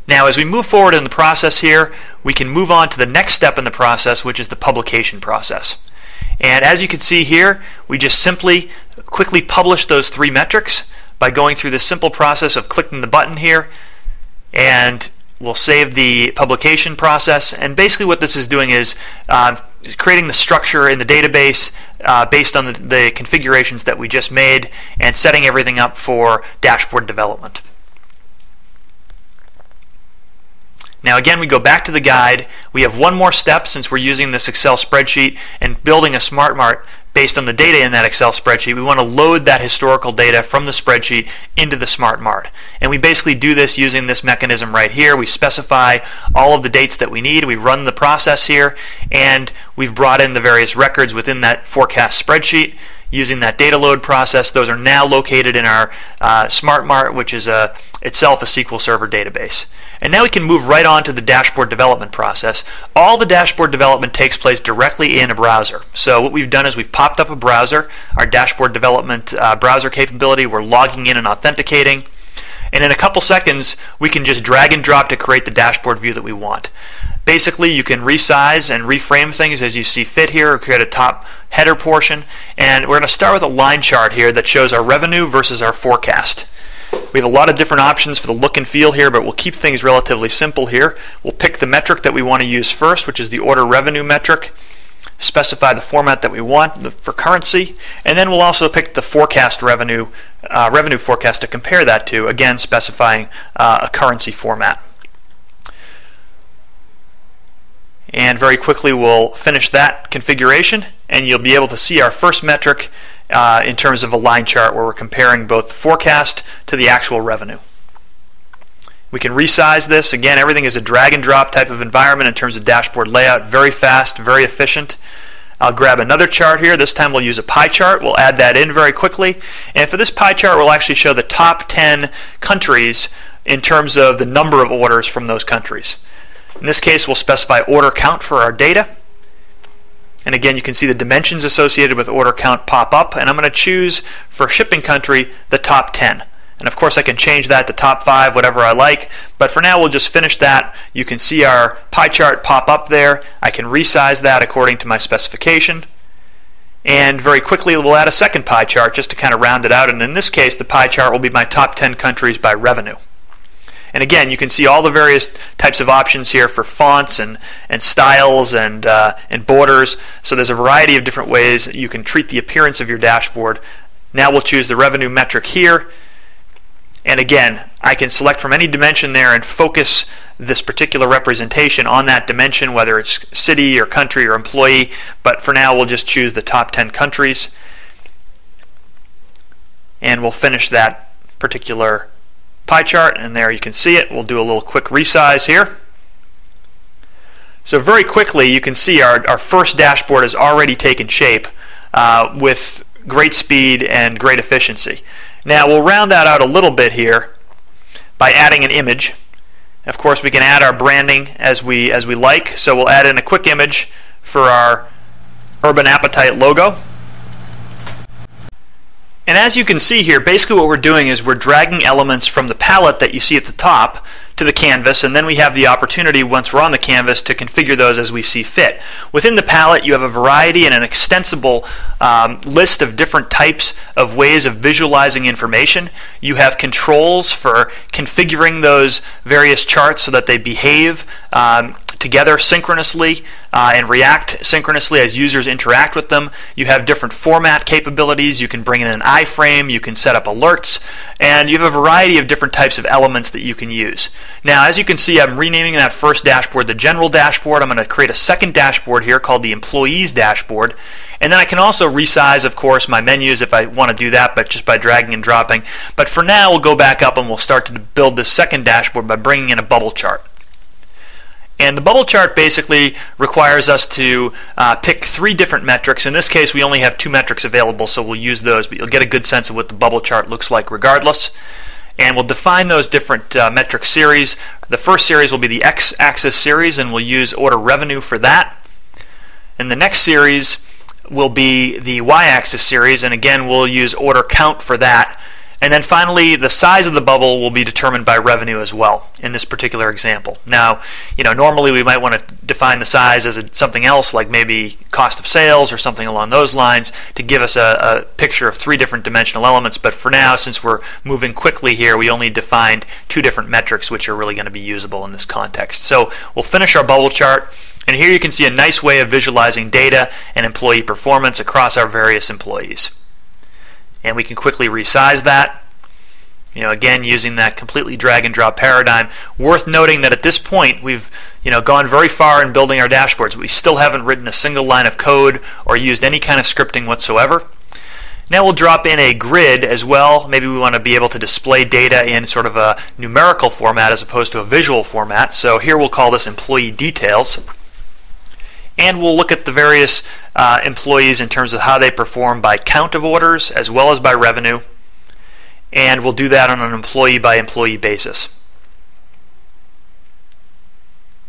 Now, as we move forward in the process here, we can move on to the next step in the process, which is the publication process. And as you can see here, we just simply quickly publish those 3 metrics by going through this simple process of clicking the button here, and we'll save the publication process. And basically what this is doing is creating the structure in the database based on the configurations that we just made and setting everything up for dashboard development. Now again, we go back to the guide. We have one more step since we're using this Excel spreadsheet and building a smart mart based on the data in that Excel spreadsheet. We want to load that historical data from the spreadsheet into the smart mart. And we basically do this using this mechanism right here. We specify all of the dates that we need. We run the process here, and we've brought in the various records within that forecast spreadsheet. Using that data load process, those are now located in our smart mart, which is itself a SQL Server database. And now we can move right on to the dashboard development process. All the dashboard development takes place directly in a browser. So what we've done is we've popped up a browser, our dashboard development browser capability. We're logging in and authenticating. And in a couple seconds, we can just drag and drop to create the dashboard view that we want. Basically, you can resize and reframe things as you see fit here, or create a top header portion. And we're going to start with a line chart here that shows our revenue versus our forecast. We have a lot of different options for the look and feel here, but we'll keep things relatively simple here. We'll pick the metric that we want to use first, which is the order revenue metric. Specify the format that we want for currency, and then we'll also pick the forecast revenue forecast to compare that to, again specifying a currency format. And very quickly we'll finish that configuration, and you'll be able to see our first metric in terms of a line chart where we're comparing both the forecast to the actual revenue. We can resize this. Again, everything is a drag and drop type of environment in terms of dashboard layout. Very fast, very efficient. I'll grab another chart here. This time we'll use a pie chart. We'll add that in very quickly. And for this pie chart, we'll actually show the top 10 countries in terms of the number of orders from those countries. In this case, we'll specify order count for our data. And again, you can see the dimensions associated with order count pop up. And I'm going to choose for shipping country the top 10. And of course I can change that to top 5, whatever I like, but for now we'll just finish that. You can see our pie chart pop up there. I can resize that according to my specification. And very quickly we'll add a second pie chart just to kind of round it out, and in this case the pie chart will be my top 10 countries by revenue. And again, you can see all the various types of options here for fonts and styles and borders. So there's a variety of different ways you can treat the appearance of your dashboard. Now we'll choose the revenue metric here. And again, I can select from any dimension there and focus this particular representation on that dimension, whether it's city or country or employee. But for now, we'll just choose the top 10 countries. And we'll finish that particular pie chart. And there you can see it. We'll do a little quick resize here. So very quickly, you can see our first dashboard has already taken shape with great speed and great efficiency. Now we'll round that out a little bit here by adding an image. Of course, we can add our branding as we like. So we'll add in a quick image for our Urban Appetite logo. And as you can see here, basically what we're doing is we're dragging elements from the palette that you see at the top to the canvas, and then we have the opportunity, once we're on the canvas, to configure those as we see fit. Within the palette, you have a variety and an extensible list of different types of ways of visualizing information. You have controls for configuring those various charts so that they behave together synchronously and react synchronously as users interact with them. You have different format capabilities. You can bring in an iframe, you can set up alerts, and you have a variety of different types of elements that you can use. Now, as you can see, I'm renaming that first dashboard the General Dashboard. I'm going to create a second dashboard here called the Employees Dashboard. And then I can also resize, of course, my menus if I want to do that, but just by dragging and dropping. But for now, we'll go back up and we'll start to build this second dashboard by bringing in a bubble chart. And the bubble chart basically requires us to pick 3 different metrics. In this case, we only have 2 metrics available, so we'll use those, but you'll get a good sense of what the bubble chart looks like regardless. And we'll define those different metric series. The first series will be the x-axis series, and we'll use order revenue for that. And the next series will be the y-axis series, and again, we'll use order count for that. And then finally, the size of the bubble will be determined by revenue as well in this particular example. Now, normally we might want to define the size as something else, like maybe cost of sales or something along those lines, to give us a picture of 3 different dimensional elements. But for now, since we're moving quickly here, we only defined 2 different metrics which are really going to be usable in this context. So we'll finish our bubble chart. And here you can see a nice way of visualizing data and employee performance across our various employees. And we can quickly resize that. Again, using that completely drag and drop paradigm. Worth noting that at this point we've gone very far in building our dashboards. We still haven't written a single line of code or used any kind of scripting whatsoever. Now we'll drop in a grid as well. Maybe we want to be able to display data in sort of a numerical format as opposed to a visual format. So here we'll call this employee details. And we'll look at the various employees in terms of how they perform by count of orders as well as by revenue. And we'll do that on an employee by employee basis.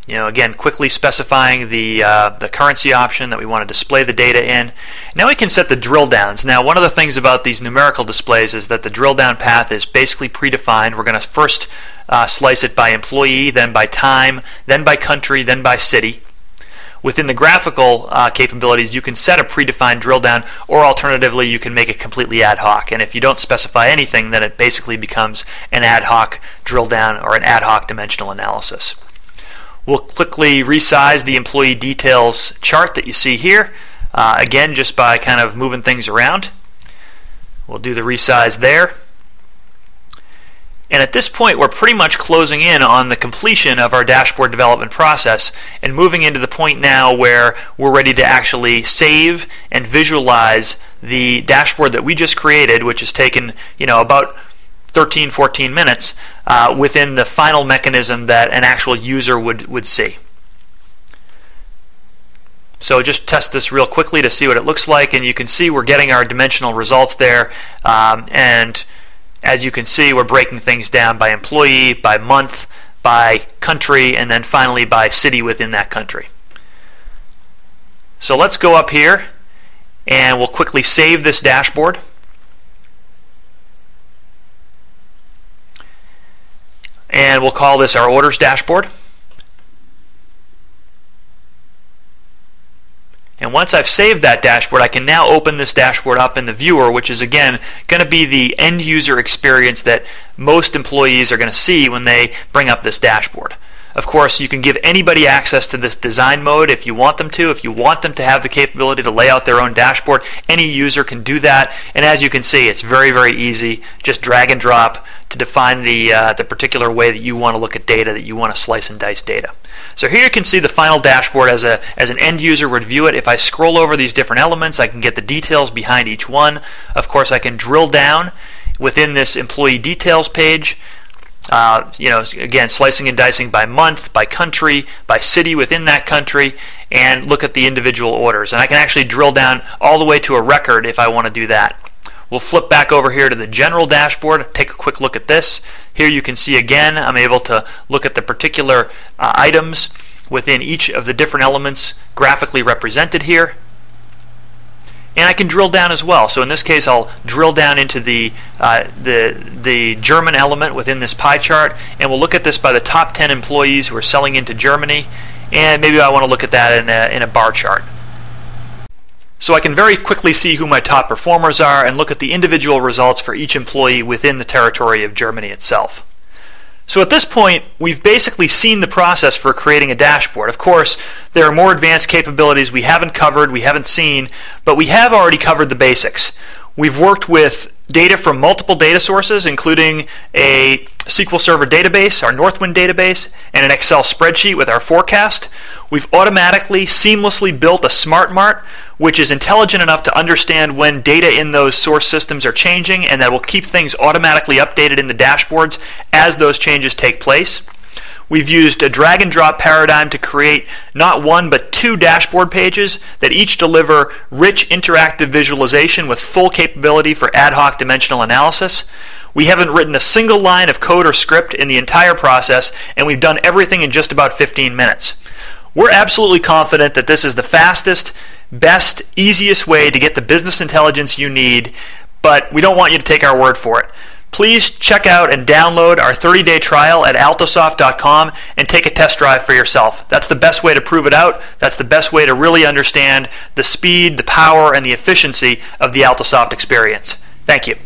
Again, quickly specifying the currency option that we want to display the data in. Now we can set the drill downs. Now, one of the things about these numerical displays is that the drill down path is basically predefined. We're going to first slice it by employee, then by time, then by country, then by city. Within the graphical capabilities, you can set a predefined drill down, or alternatively, you can make it completely ad hoc. And if you don't specify anything, then it basically becomes an ad hoc drill down or an ad hoc dimensional analysis. We'll quickly resize the employee details chart that you see here, again, just by kind of moving things around. We'll do the resize there. And at this point, we're pretty much closing in on the completion of our dashboard development process and moving into the point now where we're ready to actually save and visualize the dashboard that we just created, which has taken about 13-14 minutes within the final mechanism that an actual user would see. So just test this real quickly to see what it looks like, and you can see we're getting our dimensional results there, and as you can see, we're breaking things down by employee, by month, by country, and then finally by city within that country. So let's go up here and we'll quickly save this dashboard. And we'll call this our orders dashboard. And once I've saved that dashboard, I can now open this dashboard up in the viewer, which is again going to be the end user experience that most employees are going to see when they bring up this dashboard. Of course, you can give anybody access to this design mode if you want them to. If you want them to have the capability to lay out their own dashboard, any user can do that. And as you can see, it's very, very easy. Just drag and drop to define the particular way that you want to look at data, that you want to slice and dice data. So here you can see the final dashboard as an end user would view it. If I scroll over these different elements, I can get the details behind each one. Of course, I can drill down within this employee details page. Again, slicing and dicing by month, by country, by city within that country, and look at the individual orders. And I can actually drill down all the way to a record if I want to do that. We'll flip back over here to the general dashboard, take a quick look at this. Here you can see again, I'm able to look at the particular items within each of the different elements graphically represented here. And I can drill down as well. So in this case, I'll drill down into the German element within this pie chart, and we'll look at this by the top 10 employees who are selling into Germany, and maybe I want to look at that in a bar chart. So I can very quickly see who my top performers are and look at the individual results for each employee within the territory of Germany itself. So at this point, we've basically seen the process for creating a dashboard. Of course, there are more advanced capabilities we haven't covered, we haven't seen, but we have already covered the basics. We've worked with data from multiple data sources, including a SQL Server database, our Northwind database, and an Excel spreadsheet with our forecast. We've automatically, seamlessly built a smart mart, which is intelligent enough to understand when data in those source systems are changing, and that will keep things automatically updated in the dashboards as those changes take place. We've used a drag and drop paradigm to create not one but two dashboard pages that each deliver rich interactive visualization with full capability for ad hoc dimensional analysis. We haven't written a single line of code or script in the entire process, and we've done everything in just about 15 minutes. We're absolutely confident that this is the fastest, best, easiest way to get the business intelligence you need, but we don't want you to take our word for it. please check out and download our 30-day trial at altosoft.com and take a test drive for yourself. That's the best way to prove it out. That's the best way to really understand the speed, the power, and the efficiency of the Altosoft experience. Thank you.